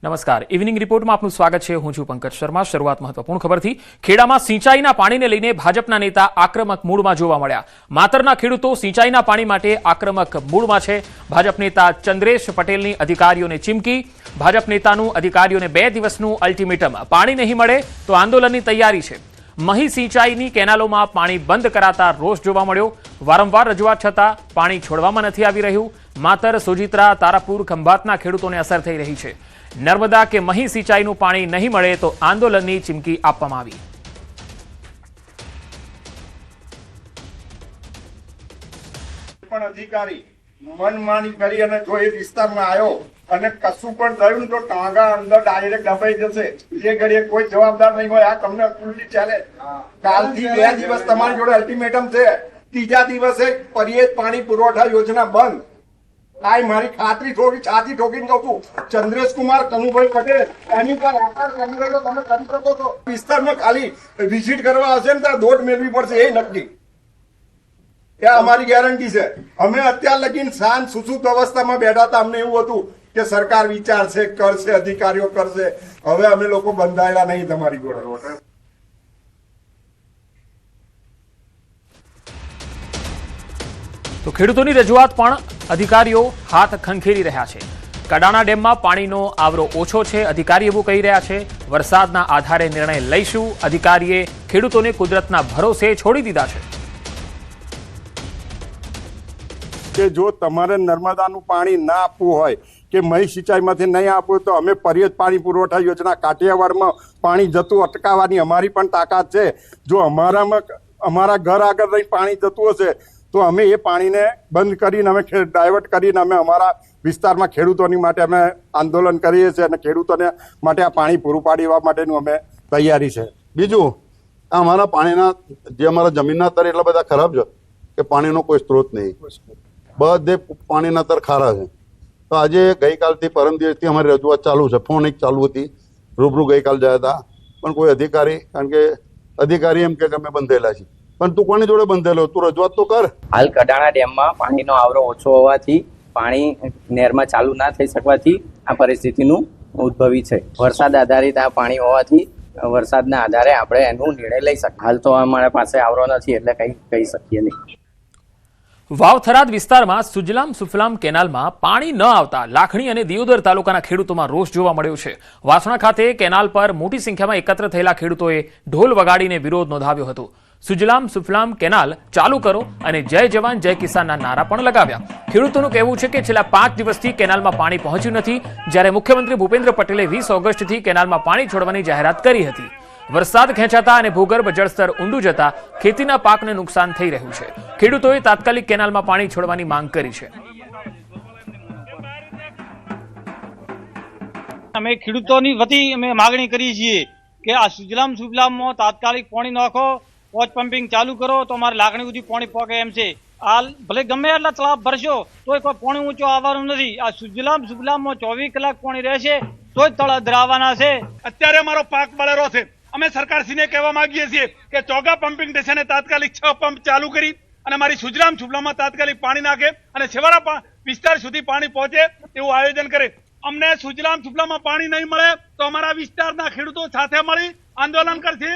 નમસ્કાર, ઇવનિંગ રિપોર્ટમાં આપનું સ્વાગત છે। હું છું પંકજ શર્મા। શરૂઆત મહત્વપૂર્ણ ખબરથી। ખેડામાં સિંચાઈના પાણીને લઈને ભાજપના નેતા આક્રમક મૂડમાં જોવા મળ્યા। માતરના ખેડૂતો સિંચાઈના પાણી માટે આક્રમક મૂડમાં છે। ભાજપ નેતા ચંદ્રેશ પટેલની અધિકારીઓને ચીમકી। ભાજપ નેતાનું અધિકારીઓને 2 દિવસનું અલ્ટિમેટમ। પાણી નહીં મળે તો આંદોલનની તૈયારી છે। મહી સિંચાઈની કેનાલોમાં પાણી બંધ કરાતા રોષ જોવા મળ્યો। વારંવાર રજૂઆત છતાં પાણી છોડવામાં નથી આવી રહ્યું। માતર, સોજિત્રા, તારાપુર, ખંભાતના ખેડૂતોને અસર થઈ રહી છે। નર્મદા કે મહી સિંચાઈનું પાણી નહીં મળે તો આંદોલનની ચીમકી આપવામાં આવી। પણ અધિકારી મનમાની કરી અને જો એ વિસ્તારમાં આવ્યો અને કશું પણ થયું તો ટાંગા અંદર ડાયરેક્ટ દબાઈ જશે। જે ઘડીએ કોઈ જવાબદાર નહીં હોય। આ તમને ખુલ્લી ચાલે। કાલથી 2 દિવસ તમારી જોડે અલ્ટિમેટમ છે। ત્રીજા દિવસે પરિયેજ પાણી પુરવઠા યોજના બંધ। આ મારી ખાતરી ઠોકી છાતી ઠોકીને કહું છું। ચંદ્રેશ કુમાર કનુભાઈ પટેલ એની પર આકાર કરી તમે કરી શકો છો। વિસ્તારમાં ખાલી વિઝિટ કરવા હશે ને ત્યાં દોટ મેળવી પડશે એ નક્કી। એ અમારી ગેરંટી છે। અમે અત્યાર લગીને શાંત સુસુપ્ત અવસ્થામાં બેઠા હતા। અમને એવું હતું કે સરકાર વિચારશે, કરશે, અધિકારીઓ કરશે। હવે અમે લોકો બંધાયેલા નહીં તમારી જોડે। તો ખેડૂતોની રજૂઆત પણ અધિકારીઓ હાથ ખંખેરી રહ્યા છે। કડાણા ડેમમાં પાણીનો આવરો ઓછો છે। અધિકારી એવું કહી રહ્યા છે વરસાદના આધારે નિર્ણય લઈશું। અધિકારીએ ખેડૂતોને કુદરતના ભરોસે છોડી દીધા છે। કે જો તમારે નર્મદાનું પાણી ના આપવું હોય કે મહી સિંચાઈમાંથી નહીં આપવું તો અમે પરિયેજ પાણી પુરવઠા યોજના કાઠિયાવાડમાં પાણી જતું અટકાવવાની અમારી પણ તાકાત છે। જો અમારા ઘર આગળ રહી પાણી જતું હશે તો અમે એ પાણીને બંધ કરીને અમે ડાયવર્ટ કરીને અમે અમારા વિસ્તારમાં ખેડૂતોની માટે અમે આંદોલન કરીએ છીએ અને ખેડૂતોને માટે આ પાણી પૂરું પાડવા માટેનું અમે તૈયારી છે। બીજું અમારા પાણીના જે અમારા જમીનના તર એટલા બધા ખરાબ છે કે પાણીનો કોઈ સ્ત્રોત નહીં। બધે પાણીના તર ખારા છે। તો આજે ગઈકાલથી પરમ દિવસથી અમારી રજૂઆત ચાલુ છે। ફોન એક ચાલુ હતી, રૂબરૂ ગઈકાલ ગયા હતા પણ કોઈ અધિકારી, કારણ કે અધિકારી એમ કે અમે બંધેલા છીએ। પણ તું કોની જોડે બંધેલો? તું રજૂઆત તો કર। હાલ કડાણા ડેમમાં પાણીનો આવરો ઓછો હોવાથી પાણી નહેરમાં ચાલુ ના થઈ શકવાથી આ પરિસ્થિતિનું ઉદ્ભવી છે। વરસાદ આધારિત આ પાણી હોવાથી વરસાદના આધારે આપણે એનું નિર્ણય લઈ શકીએ। હાલ તો અમારા પાસે આવરો નથી એટલે કંઈ કહી શકીએ નહીં। વાવ-થરાદ વિસ્તારમાં સુજલામ સુફલામ કેનાલમાં પાણી ન આવતા લાખણી અને દિયોદર તાલુકાના ખેડૂતોમાં રોષ જોવા મળ્યો છે। વાસણા ખાતે કેનાલ પર મોટી સંખ્યામાં એકત્ર થયેલા ખેડૂતોએ ઢોલ વગાડીને વિરોધ નોંધાવ્યો હતો। સુજલામ સુફલામ કેનાલ ચાલુ કરો અને જય જવાન જય કિસાનના નારા પણ લગાવ્યા। ખેડૂતોનું કહેવું છે કે છેલ્લા 5 દિવસથી કેનાલમાં પાણી પહોંચ્યું નથી, જ્યારે મુખ્યમંત્રી ભૂપેન્દ્ર પટેલે 20 ઓગસ્ટથી કેનાલમાં પાણી છોડવાની જાહેરાત કરી હતી। વરસાદ ખેંચાતા અને ભૂગર્ભ જળસ્તર ઊંડું જતા ખેતીના પાકને નુકસાન થઈ રહ્યું છે। ખેડૂતોએ તાત્કાલિક કેનાલમાં પાણી છોડવાની માંગ કરી છે। અમે ખેડૂતોની વતી અમે માગણી કરીએ છીએ કે આ સુજલામ સુફલામમાં તાત્કાલિક પાણી નાખો, વોચ પમ્પિંગ ચાલુ કરો તો અમારે લાગણી સુધી પાણી પહોંચે એમ છે। હાલ ભલે ગમે એટલા તળાવ ભરશો તોય કોઈ પાણી ઊંચો આવવાનું નથી। આ સુજલામ સુફલામમાં 24 કલાક પાણી રહેશે તોય તળાવ ધરાવવાના છે। અત્યારે અમારો પાક બળેરો છે। અમે સરકારશ્રીને કહેવા માંગીએ છીએ કે ચોગા પમ્પિંગ સ્ટેશને તાત્કાલિક 6 પંપ ચાલુ કરી અને અમારી સુજલામ સુફલામમાં તાત્કાલિક પાણી નાખે અને છેવાડા વિસ્તાર સુધી પાણી પહોંચે એવું આયોજન કરે। અમને સુજલામ સુફલામમાં પાણી નહીં મળે તો અમારા વિસ્તારના ખેડૂતો સાથે મળી આંદોલન કરશે।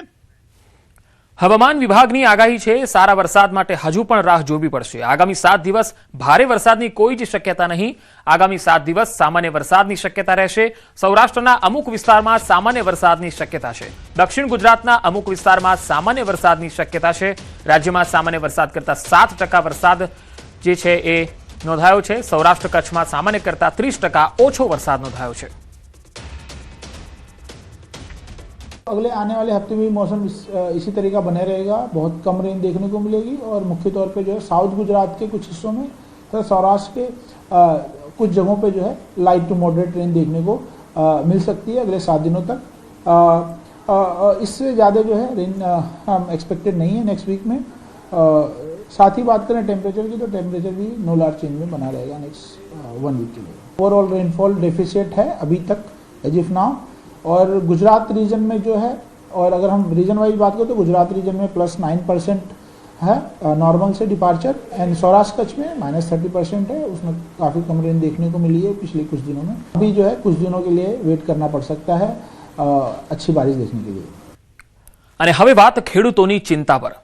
હવામાન વિભાગની આગાહી છે સારા વરસાદ માટે હજુ પણ રાહ જોવી પડશે। આગામી 7 દિવસ ભારે વરસાદની કોઈ જ શક્યતા નહીં। આગામી 7 દિવસ સામાન્ય વરસાદની શક્યતા રહેશે। સૌરાષ્ટ્રના અમુક વિસ્તારમાં સામાન્ય વરસાદની શક્યતા છે। દક્ષિણ ગુજરાતના અમુક વિસ્તારમાં સામાન્ય વરસાદની શક્યતા છે। રાજ્યમાં સામાન્ય વરસાદ કરતા 7% વરસાદ જે છે એ નોંધાયો છે। સૌરાષ્ટ્ર કચ્છમાં સામાન્ય કરતા 30% ઓછો વરસાદ નોંધાયો છે। अगले आने वाले हफ्ते में मौसम इसी तरह का बने रहेगा। बहुत कम रेन देखने को मिलेगी और मुख्य तौर पे जो है साउथ गुजरात के कुछ हिस्सों में तथा सौराष्ट्र के कुछ जगहों पे जो है लाइट टू मॉडरेट रेन देखने को मिल सकती है अगले 7 दिनों तक। इससे ज़्यादा जो है रेन हम एक्सपेक्टेड नहीं है नेक्स्ट वीक में। साथ ही बात करें टेम्परेचर की तो टेम्परेचर भी नो लार्ज चेंज में बना रहेगा नेक्स्ट 1 वीक के लिए। ओवरऑल रेनफॉल डेफिसिट है अभी तक एज इफ नाउ। और गुजरात रीजन में जो है, और अगर हम रीजन वाइज बात करें तो गुजरात रीजन में +9% है नॉर्मल से डिपार्चर, एंड सौराष्ट्र कच्छ में -30% है, उसमें काफ़ी कम रेन देखने को मिली है पिछले कुछ दिनों में। अभी जो है कुछ दिनों के लिए वेट करना पड़ सकता है अच्छी बारिश देखने के लिए। અને હવે વાત ખેડૂતોની ચિંતા પર।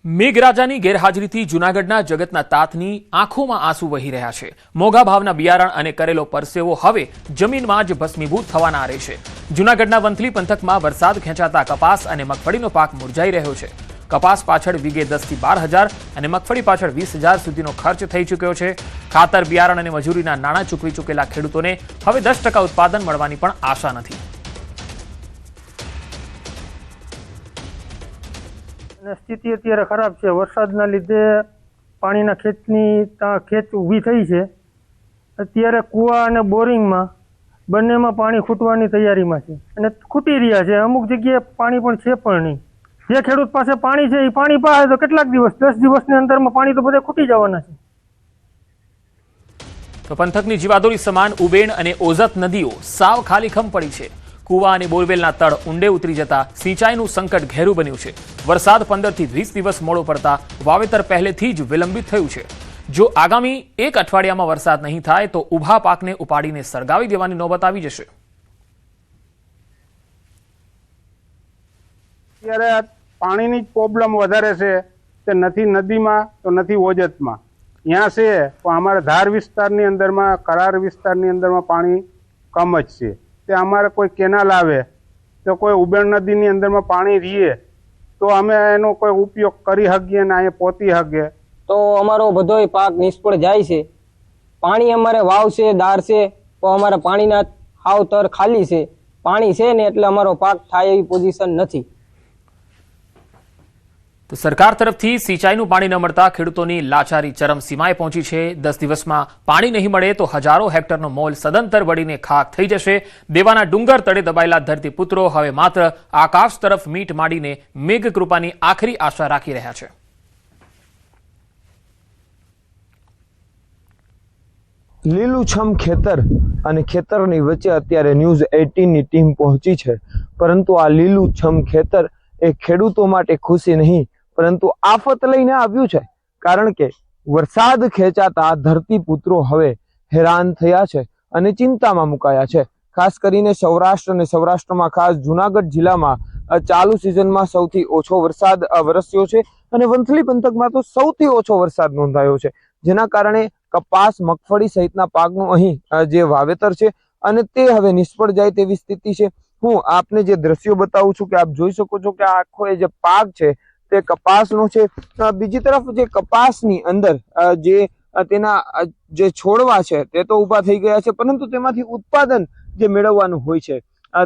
મેઘરાજાની ગેરહાજરીથી જૂનાગઢના જગતના તાતની આંખોમાં આંસુ વહી રહ્યા છે। મોંઘા ભાવના બિયારણ અને કરેલો પરસેવો હવે જમીનમાં જ ભસ્મીભૂત થવાના આરે છે। જૂનાગઢના વંથલી પંથકમાં વરસાદ ખેંચાતા કપાસ અને મગફળીનો પાક મુરઝાઈ રહ્યો છે। કપાસ પાછળ વીઘે 10 થી 12,000 અને મગફળી પાછળ 20,000 સુધીનો ખર્ચ થઈ ચૂક્યો છે। ખાતર, બિયારણ અને મજૂરીના નાણાં ચૂકવી ચૂકેલા ખેડૂતોને હવે 10% ઉત્પાદન મળવાની પણ આશા નથી। સ્થિતિ અત્યારે ખરાબ છે। વરસાદના લીધે પાણીના ખેંચ ઊભી થઈ છે। અત્યારે કૂવા અને બોરિંગમાં બંનેમાં પાણી ખૂટવાની તૈયારીમાં છે અને ખૂટી રહ્યા છે। અમુક જગ્યાએ પાણી પણ છે પણ નહીં। જે ખેડૂત પાસે પાણી છે એ પાણી પાસે તો કેટલાક દિવસ 10 દિવસની અંદરમાં પાણી તો બધે ખૂટી જવાના છે। તો પંથકની જીવાદોરી સમાન ઉબેણ અને ઓઝત નદીઓ સાવ ખાલીખમ પડી છે। કુવા અને બોરવેલના તળ ઊંડે ઉતરી જતા સિંચાઈનું સંકટ ઘેરું બન્યું છે। વરસાદ 15 થી 20 દિવસ મોડો પડતા વાવેતર પહેલેથી જ વિલંબિત થયું છે। જો આગામી એક અઠવાડિયામાં વરસાદ નહીં થાય તો ઊભા પાકને ઉપાડીને સળગાવી દેવાની નોબત આવી જશે। અત્યારે પાણીની જ પ્રોબ્લેમ વધારે છે કે નથી નદીમાં તો નથી ઓજતમાં। ત્યાં છે પણ અમારા ધાર વિસ્તારની અંદરમાં, કરાર વિસ્તારની અંદરમાં પાણી કમ જ છે। તે અમારે કોઈ કેનાલ આવે તો કોઈ ઉબેણ નદીની અંદરમાં પાણી રહીએ તો અમે એનો કોઈ ઉપયોગ કરી શકીએ ને અહીંયા પહોંચી શકીએ। તો અમારો બધોય પાક નિષ્ફળ જાય છે। પાણી અમારે વાવ છે, દાર છે, તો અમારે પાણીના હાવ તર ખાલી છે। પાણી છે ને એટલે અમારો પાક થાય એવી પોઝિશન નથી। તો સરકાર તરફથી સિંચાઈનું પાણી ન મળતા ખેડૂતોની લાચારી ચરમસીમાએ પહોંચી છે। 10 દિવસમાં પાણી નહીં મળે તો હજારો હેક્ટરનો મોલ સદંતર બળીને ખાક થઈ જશે। દેવાના ડુંગર તળે દબાયેલા ધરતીપુત્રો હવે માત્ર આકાશ તરફ મીટ માંડીને મેઘ કૃપાની આખરી આશા રાખી રહ્યા છે। લીલુંછમ ખેતર અને ખેતરની વચ્ચે અત્યારે ન્યૂઝ 18 ની ટીમ પહોંચી છે, પરંતુ આ લીલુંછમ ખેતર એ ખેડૂતો માટે ખુશી નહીં પરંતુ આફત લઈને આવ્યું છે। કારણ કે વરસાદ ખેંચાતા ધરતીપુત્રો હવે હેરાન થયા છે અને ચિંતામાં મુકાયા છે। ખાસ કરીને સૌરાષ્ટ્ર અને સૌરાષ્ટ્રમાં ખાસ જૂનાગઢ જિલ્લામાં ચાલુ સિઝનમાં સૌથી ઓછો વરસાદ વરસ્યો છે અને વંથલી પંથકમાં તો સૌથી ઓછો વરસાદ નોંધાયો છે, જેના કારણે કપાસ, મગફળી સહિતના પાકનું અહીં જે વાવેતર છે અને તે હવે નિષ્ફળ જાય તેવી સ્થિતિ છે। હું આપને જે દ્રશ્યો બતાવું છું કે આપ જોઈ શકો છો કે આખો જે પાક છે તે કપાસનો છે। બીજી તરફ જે કપાસની અંદર જે તેના જે છોડવા છે તે તો ઊભા થઈ ગયા છે, પરંતુ તેમાંથી ઉત્પાદન જે મેળવવાનું હોય છે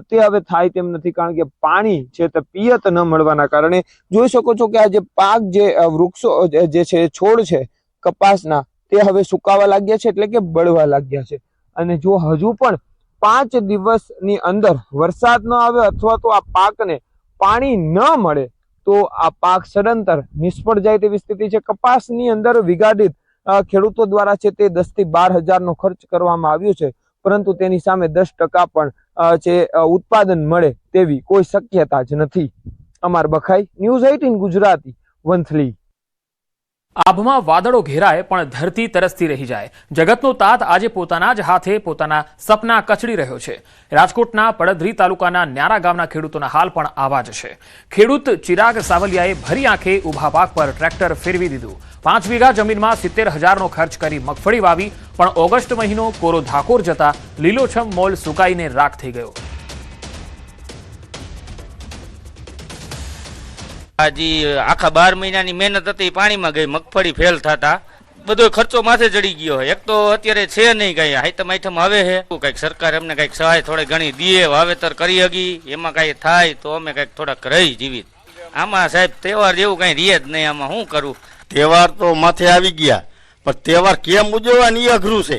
તે હવે થાય તેમ નથી, કારણ કે પાણી છે તે પિયત ન મળવાના કારણે જોઈ શકો છો કે આ જે પાક, જે વૃક્ષો જે છે, છોડ છે કપાસના, તે હવે સુકાવા લાગ્યા છે, એટલે કે બળવા લાગ્યા છે। અને જો હજુ પણ 5 દિવસની અંદર વરસાદ ન આવે અથવા તો આ પાકને પાણી ન મળે તો આ પાક સદંતર નિષ્ફળ જાય તેવી સ્થિતિ છે। કપાસની અંદર વીઘા દીઠ ખેડૂતો દ્વારા છે તે 10 થી 12,000નો ખર્ચ કરવામાં આવ્યો છે, પરંતુ તેની સામે 10% પણ છે ઉત્પાદન મળે તેવી કોઈ શક્યતા જ નથી। અમર બખાઈ, ન્યૂઝ 18 ગુજરાતી, વંથલી। આભમાં વાદળો ઘેરાય પણ ધરતી તરસતી રહી જાય। જગતનો તાત આજે પોતાના જ હાથે પોતાના સપના કચડી રહ્યો છે। રાજકોટના પડધરી તાલુકાના ન્યારા ગામના ખેડૂતોના હાલ પણ આવા જ છે। ખેડૂત ચિરાગ સાવલિયાએ ભરી આંખે ઊભા પાક પર ટ્રેક્ટર ફેરવી દીધું। 5 વીઘા જમીનમાં 70,000નો ખર્ચ કરી મગફળી વાવી, પણ ઓગસ્ટ મહિનો કોરો ધાકોર જતા લીલોછમ મોલ સુકાઈને રાખ થઈ ગયો। હજી આખા 12 મહિનાની મહેનત હતી પાણીમાં ગઈ। મગફળી ફેલ થતા બધો ખર્ચો માથે ચડી ગયો। એક તો અત્યારે છે નહીં કઈ આઈટમ આવે છે, કઈક સરકાર અમને કઈક સહાય થોડી ઘણી દે, વાવેતર કરી હકી, એમાં કઈ થાય તો અમે કઈક થોડાક રહી જીવિત। આમાં સાહેબ તહેવાર જેવું કઈ રીએ જ નહીં, આમાં શું કરું? તહેવાર તો માથે આવી ગયા, પણ તહેવાર કેમ ઉજવવાની એ અઘરું છે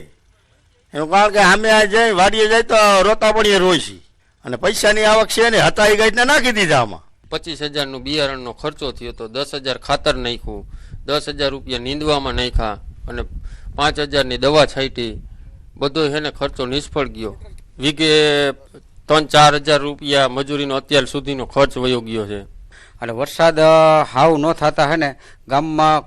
એનું, કારણ કે અમે આ જઈ વાડીએ જાય તો રોતા પડીએ રોય છે અને પૈસાની આવક છે ને હતાઈ ગઈ નાખી દીધા। આમાં 25,000નો બિયારણનો ખર્ચો થયો તો 10,000 ખાતર નાખ્યું, 10,000 રૂપિયા નીંદવામાં નાખ્યા અને 5,000ની દવા છાંટી, બધો એને ખર્ચો નિષ્ફળ ગયો. વીઘે 3-4 હજાર રૂપિયા મજૂરીનો અત્યાર સુધીનો ખર્ચ વયો ગયો છે. અને વરસાદ હાવ ન થતા હે ને ગામમાં